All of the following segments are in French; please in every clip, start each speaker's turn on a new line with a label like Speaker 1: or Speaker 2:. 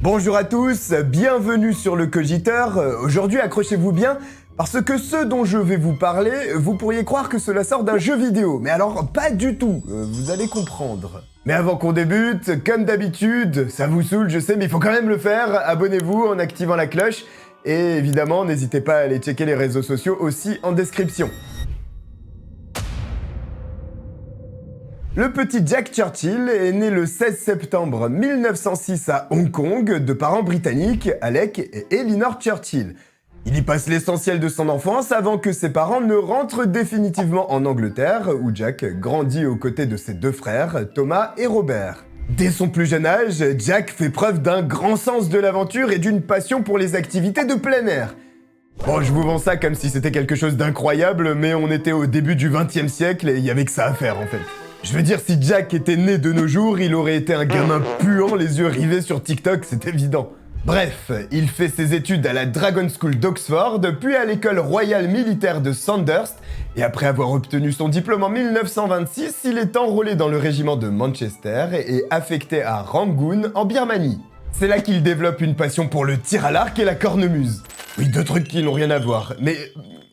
Speaker 1: Bonjour à tous, bienvenue sur le Cogiteur. Aujourd'hui, accrochez-vous bien, parce que ce dont je vais vous parler, vous pourriez croire que cela sort d'un jeu vidéo, mais alors pas du tout, vous allez comprendre. Mais avant qu'on débute, comme d'habitude, ça vous saoule, je sais, mais il faut quand même le faire, abonnez-vous en activant la cloche, et évidemment, n'hésitez pas à aller checker les réseaux sociaux aussi en description. Le petit Jack Churchill est né le 16 septembre 1906 à Hong Kong de parents britanniques, Alec et Elinor Churchill. Il y passe l'essentiel de son enfance avant que ses parents ne rentrent définitivement en Angleterre, où Jack grandit aux côtés de ses deux frères, Thomas et Robert. Dès son plus jeune âge, Jack fait preuve d'un grand sens de l'aventure et d'une passion pour les activités de plein air. Bon, je vous vends ça comme si c'était quelque chose d'incroyable, mais on était au début du XXe siècle et il y avait que ça à faire en fait. Je veux dire, si Jack était né de nos jours, il aurait été un gamin puant, les yeux rivés sur TikTok, c'est évident. Bref, il fait ses études à la Dragon School d'Oxford, puis à l'école royale militaire de Sandhurst, et après avoir obtenu son diplôme en 1926, il est enrôlé dans le régiment de Manchester et affecté à Rangoon, en Birmanie. C'est là qu'il développe une passion pour le tir à l'arc et la cornemuse. Oui, deux trucs qui n'ont rien à voir, mais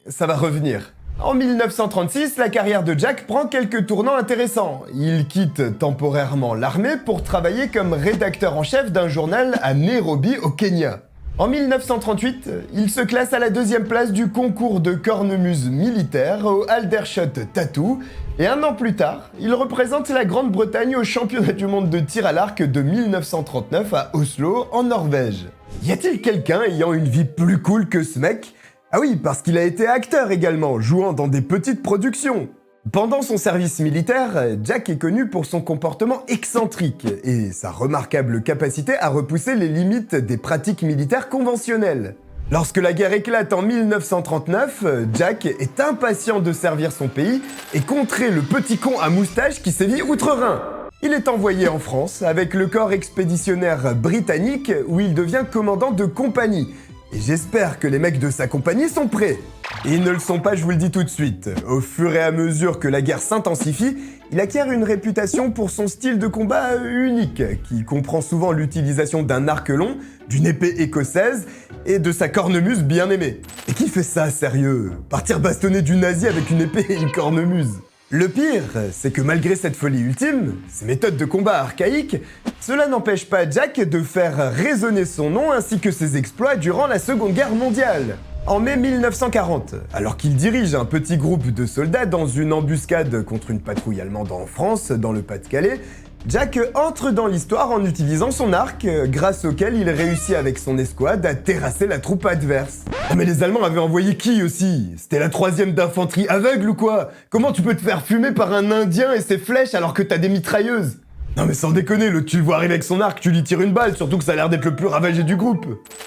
Speaker 1: ça va revenir. En 1936, la carrière de Jack prend quelques tournants intéressants. Il quitte temporairement l'armée pour travailler comme rédacteur en chef d'un journal à Nairobi, au Kenya. En 1938, il se classe à la deuxième place du concours de cornemuse militaire au Aldershot Tattoo, et un an plus tard, il représente la Grande-Bretagne au championnat du monde de tir à l'arc de 1939 à Oslo, en Norvège. Y a-t-il quelqu'un ayant une vie plus cool que ce mec ? Ah oui, parce qu'il a été acteur également, jouant dans des petites productions. Pendant son service militaire, Jack est connu pour son comportement excentrique et sa remarquable capacité à repousser les limites des pratiques militaires conventionnelles. Lorsque la guerre éclate en 1939, Jack est impatient de servir son pays et contrer le petit con à moustache qui sévit outre-Rhin. Il est envoyé en France avec le corps expéditionnaire britannique où il devient commandant de compagnie. Et j'espère que les mecs de sa compagnie sont prêts. Et ils ne le sont pas, je vous le dis tout de suite. Au fur et à mesure que la guerre s'intensifie, il acquiert une réputation pour son style de combat unique, qui comprend souvent l'utilisation d'un arc long, d'une épée écossaise et de sa cornemuse bien aimée. Et qui fait ça, sérieux? Partir bastonner du nazi avec une épée et une cornemuse? Le pire, c'est que malgré cette folie ultime, ces méthodes de combat archaïques, cela n'empêche pas Jack de faire résonner son nom ainsi que ses exploits durant la Seconde Guerre mondiale. En mai 1940, alors qu'il dirige un petit groupe de soldats dans une embuscade contre une patrouille allemande en France, dans le Pas-de-Calais, Jack entre dans l'histoire en utilisant son arc, grâce auquel il réussit avec son escouade à terrasser la troupe adverse. Ah mais les Allemands avaient envoyé qui aussi? C'était la 3e d'infanterie aveugle ou quoi? Comment tu peux te faire fumer par un Indien et ses flèches alors que t'as des mitrailleuses? Non mais sans déconner, l'autre tu le vois arriver avec son arc, tu lui tires une balle, surtout que ça a l'air d'être le plus ravagé du groupe.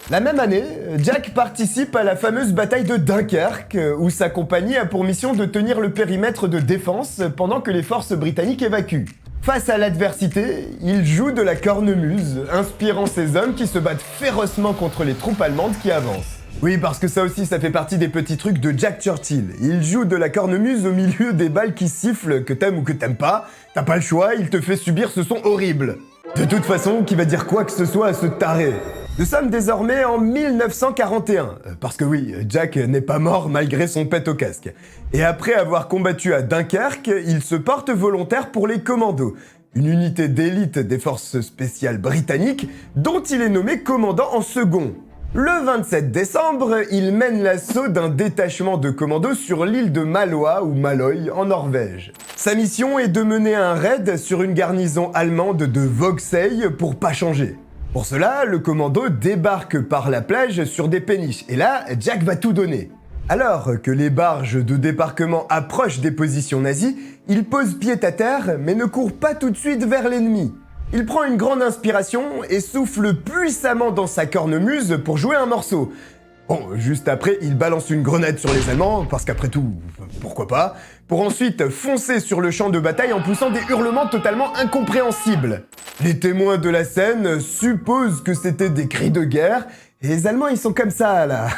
Speaker 1: La même année, Jack participe à la fameuse bataille de Dunkerque, où sa compagnie a pour mission de tenir le périmètre de défense pendant que les forces britanniques évacuent. Face à l'adversité, il joue de la cornemuse, inspirant ses hommes qui se battent férocement contre les troupes allemandes qui avancent. Oui, parce que ça aussi, ça fait partie des petits trucs de Jack Churchill. Il joue de la cornemuse au milieu des balles qui sifflent, que t'aimes ou que t'aimes pas. T'as pas le choix, il te fait subir ce son horrible. De toute façon, qui va dire quoi que ce soit à ce taré? Nous sommes désormais en 1941, parce que oui, Jack n'est pas mort malgré son pet au casque. Et après avoir combattu à Dunkerque, il se porte volontaire pour les commandos, une unité d'élite des forces spéciales britanniques dont il est nommé commandant en second. Le 27 décembre, il mène l'assaut d'un détachement de commandos sur l'île de Maloa ou Maloy en Norvège. Sa mission est de mener un raid sur une garnison allemande de Vogsei pour pas changer. Pour cela, le commando débarque par la plage sur des péniches, et là, Jack va tout donner. Alors que les barges de débarquement approchent des positions nazies, il pose pied à terre, mais ne court pas tout de suite vers l'ennemi. Il prend une grande inspiration et souffle puissamment dans sa cornemuse pour jouer un morceau. Bon, juste après, il balance une grenade sur les Allemands, parce qu'après tout, pourquoi pas, pour ensuite foncer sur le champ de bataille en poussant des hurlements totalement incompréhensibles. Les témoins de la scène supposent que c'était des cris de guerre, et les Allemands ils sont comme ça là.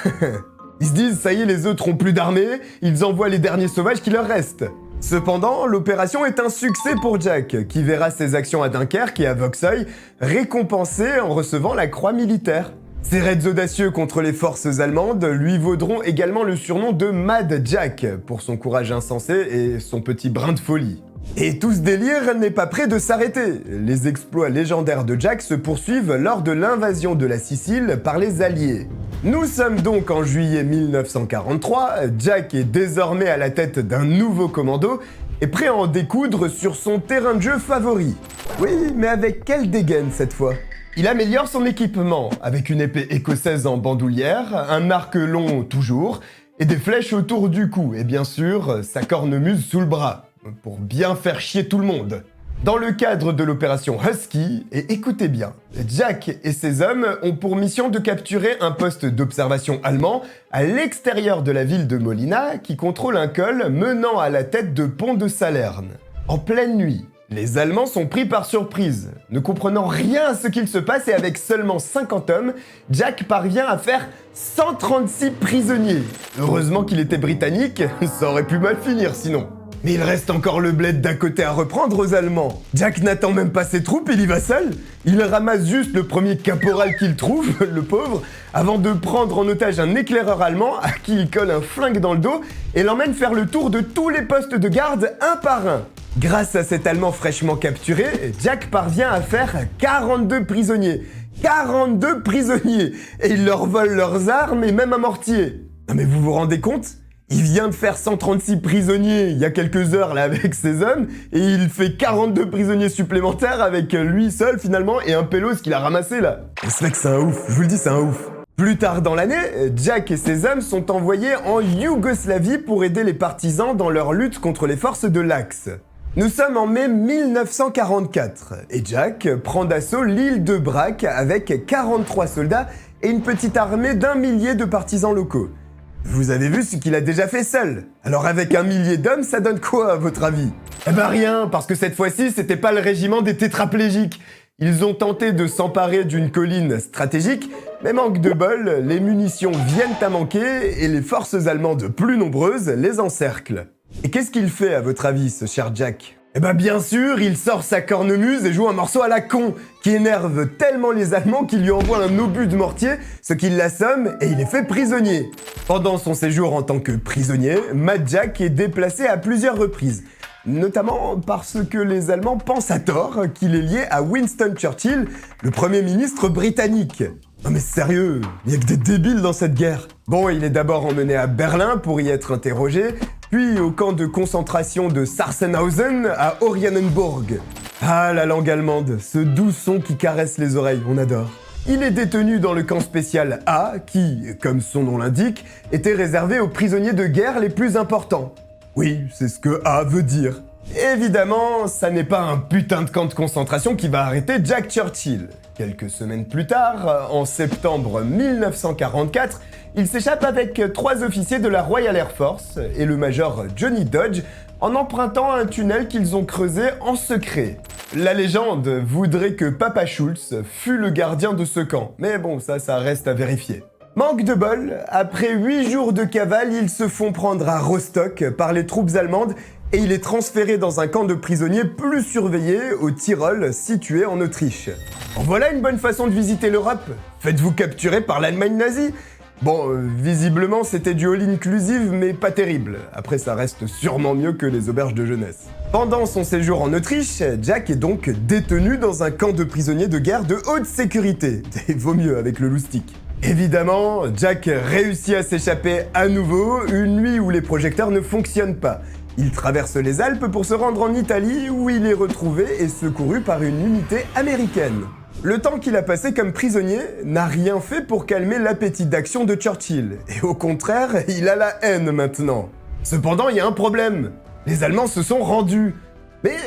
Speaker 1: Ils se disent, ça y est, les autres ont plus d'armée, ils envoient les derniers sauvages qui leur restent. Cependant, l'opération est un succès pour Jack, qui verra ses actions à Dunkerque et à Vauxhall récompensées en recevant la croix militaire. Ses raids audacieux contre les forces allemandes lui vaudront également le surnom de Mad Jack, pour son courage insensé et son petit brin de folie. Et tout ce délire n'est pas prêt de s'arrêter. Les exploits légendaires de Jack se poursuivent lors de l'invasion de la Sicile par les Alliés. Nous sommes donc en juillet 1943, Jack est désormais à la tête d'un nouveau commando et prêt à en découdre sur son terrain de jeu favori. Oui, mais avec quelle dégaine cette fois? Il améliore son équipement, avec une épée écossaise en bandoulière, un arc long toujours, et des flèches autour du cou, et bien sûr, sa cornemuse sous le bras, pour bien faire chier tout le monde. Dans le cadre de l'opération Husky, et écoutez bien, Jack et ses hommes ont pour mission de capturer un poste d'observation allemand à l'extérieur de la ville de Molina qui contrôle un col menant à la tête de Pont de Salerne. En pleine nuit, les Allemands sont pris par surprise. Ne comprenant rien à ce qu'il se passe et avec seulement 50 hommes, Jack parvient à faire 136 prisonniers. Heureusement qu'il était britannique, ça aurait pu mal finir sinon. Mais il reste encore le bled d'un côté à reprendre aux Allemands. Jack n'attend même pas ses troupes, il y va seul. Il ramasse juste le premier caporal qu'il trouve, le pauvre, avant de prendre en otage un éclaireur allemand à qui il colle un flingue dans le dos et l'emmène faire le tour de tous les postes de garde un par un. Grâce à cet Allemand fraîchement capturé, Jack parvient à faire 42 prisonniers. 42 prisonniers! Et il leur vole leurs armes et même un mortier. Non mais vous vous rendez compte? Il vient de faire 136 prisonniers il y a quelques heures là avec ses hommes et il fait 42 prisonniers supplémentaires avec lui seul finalement et un pélos qu'il a ramassé là. Ce mec c'est un ouf, je vous le dis c'est un ouf. Plus tard dans l'année, Jack et ses hommes sont envoyés en Yougoslavie pour aider les partisans dans leur lutte contre les forces de l'Axe. Nous sommes en mai 1944 et Jack prend d'assaut l'île de Brac avec 43 soldats et une petite armée d'1 millier de partisans locaux. Vous avez vu ce qu'il a déjà fait seul. Alors avec 1 millier d'hommes, ça donne quoi à votre avis? Eh ben rien, parce que cette fois-ci, c'était pas le régiment des tétraplégiques. Ils ont tenté de s'emparer d'une colline stratégique, mais manque de bol, les munitions viennent à manquer et les forces allemandes plus nombreuses les encerclent. Et qu'est-ce qu'il fait à votre avis, ce cher Jack? Eh ben bien sûr, il sort sa cornemuse et joue un morceau à la con, qui énerve tellement les Allemands qu'ils lui envoient un obus de mortier, ce qui l'assomme et il est fait prisonnier. Pendant son séjour en tant que prisonnier, Mad Jack est déplacé à plusieurs reprises, notamment parce que les Allemands pensent à tort qu'il est lié à Winston Churchill, le Premier ministre britannique. Non mais sérieux, il y a que des débiles dans cette guerre. Bon, il est d'abord emmené à Berlin pour y être interrogé, puis au camp de concentration de Sachsenhausen à Oranienburg. Ah, la langue allemande, ce doux son qui caresse les oreilles, on adore. Il est détenu dans le camp spécial A, qui, comme son nom l'indique, était réservé aux prisonniers de guerre les plus importants. Oui, c'est ce que A veut dire. Évidemment, ça n'est pas un putain de camp de concentration qui va arrêter Jack Churchill. Quelques semaines plus tard, en septembre 1944, il s'échappe avec 3 officiers de la Royal Air Force et le major Johnny Dodge en empruntant un tunnel qu'ils ont creusé en secret. La légende voudrait que Papa Schulz fût le gardien de ce camp, mais bon, ça reste à vérifier. Manque de bol, après 8 jours de cavale, ils se font prendre à Rostock par les troupes allemandes et il est transféré dans un camp de prisonniers plus surveillé au Tyrol, situé en Autriche. En voilà une bonne façon de visiter l'Europe. Faites-vous capturer par l'Allemagne nazie. Bon, visiblement c'était du all-inclusive mais pas terrible. Après ça reste sûrement mieux que les auberges de jeunesse. Pendant son séjour en Autriche, Jack est donc détenu dans un camp de prisonniers de guerre de haute sécurité. Et vaut mieux avec le loustic. Évidemment, Jack réussit à s'échapper à nouveau, une nuit où les projecteurs ne fonctionnent pas. Il traverse les Alpes pour se rendre en Italie où il est retrouvé et secouru par une unité américaine. Le temps qu'il a passé comme prisonnier n'a rien fait pour calmer l'appétit d'action de Churchill, et au contraire, il a la haine maintenant. Cependant, il y a un problème. Les Allemands se sont rendus. Mais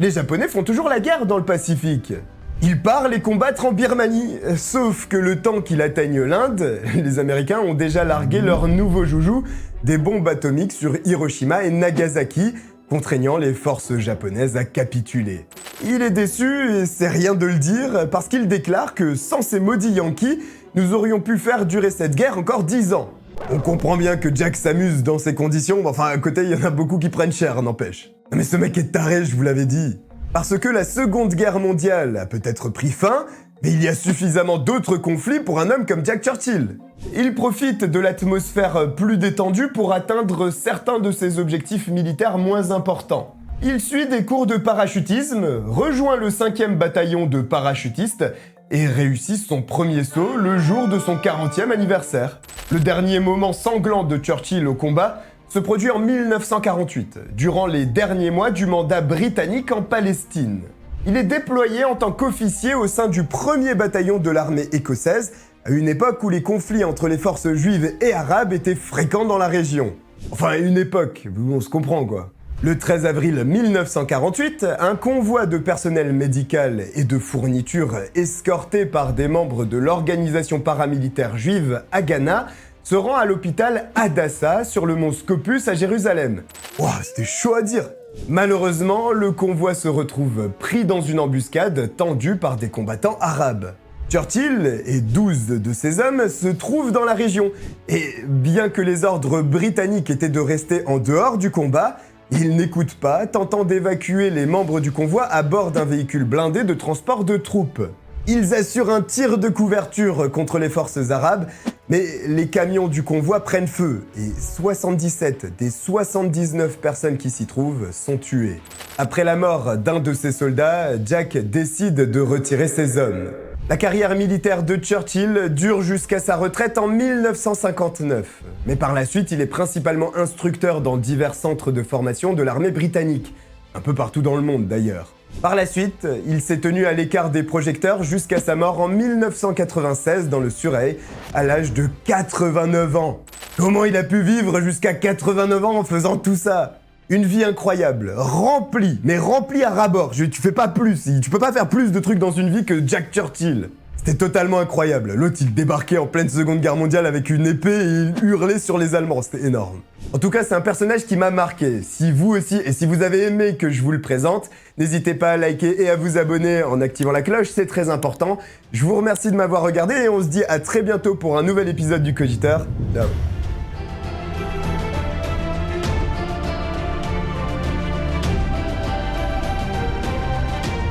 Speaker 1: les Japonais font toujours la guerre dans le Pacifique. Il part les combattre en Birmanie, sauf que le temps qu'il atteigne l'Inde, les Américains ont déjà largué leur nouveau joujou, des bombes atomiques sur Hiroshima et Nagasaki, contraignant les forces japonaises à capituler. Il est déçu, et c'est rien de le dire, parce qu'il déclare que sans ces maudits Yankees, nous aurions pu faire durer cette guerre encore 10 ans. On comprend bien que Jack s'amuse dans ces conditions, mais enfin à côté il y en a beaucoup qui prennent cher, n'empêche. Non mais ce mec est taré, je vous l'avais dit. Parce que la Seconde Guerre mondiale a peut-être pris fin, mais il y a suffisamment d'autres conflits pour un homme comme Jack Churchill. Il profite de l'atmosphère plus détendue pour atteindre certains de ses objectifs militaires moins importants. Il suit des cours de parachutisme, rejoint le 5e bataillon de parachutistes et réussit son premier saut le jour de son 40e anniversaire. Le dernier moment sanglant de Churchill au combat se produit en 1948, durant les derniers mois du mandat britannique en Palestine. Il est déployé en tant qu'officier au sein du 1er bataillon de l'armée écossaise, à une époque où les conflits entre les forces juives et arabes étaient fréquents dans la région. Enfin, à une époque, on se comprend quoi. Le 13 avril 1948, un convoi de personnel médical et de fournitures escorté par des membres de l'organisation paramilitaire juive Haganah se rend à l'hôpital Hadassah sur le mont Scopus à Jérusalem. Ouah, c'était chaud à dire. Malheureusement, le convoi se retrouve pris dans une embuscade tendue par des combattants arabes. Churchill et 12 de ses hommes se trouvent dans la région, et bien que les ordres britanniques étaient de rester en dehors du combat, ils n'écoutent pas, tentant d'évacuer les membres du convoi à bord d'un véhicule blindé de transport de troupes. Ils assurent un tir de couverture contre les forces arabes, mais les camions du convoi prennent feu et 77 des 79 personnes qui s'y trouvent sont tuées. Après la mort d'un de ses soldats, Jack décide de retirer ses hommes. La carrière militaire de Churchill dure jusqu'à sa retraite en 1959, mais par la suite il est principalement instructeur dans divers centres de formation de l'armée britannique, un peu partout dans le monde d'ailleurs. Par la suite, il s'est tenu à l'écart des projecteurs jusqu'à sa mort en 1996 dans le Surrey, à l'âge de 89 ans. Comment il a pu vivre jusqu'à 89 ans en faisant tout ça ? Une vie incroyable, remplie, mais remplie à ras-bord. Tu fais pas plus, tu peux pas faire plus de trucs dans une vie que Jack Churchill. C'était totalement incroyable. L'autre, il débarquait en pleine Seconde Guerre mondiale avec une épée et il hurlait sur les Allemands. C'était énorme. En tout cas, c'est un personnage qui m'a marqué. Si vous aussi, et si vous avez aimé que je vous le présente, n'hésitez pas à liker et à vous abonner en activant la cloche, c'est très important. Je vous remercie de m'avoir regardé et on se dit à très bientôt pour un nouvel épisode du Cogiteur. Ciao.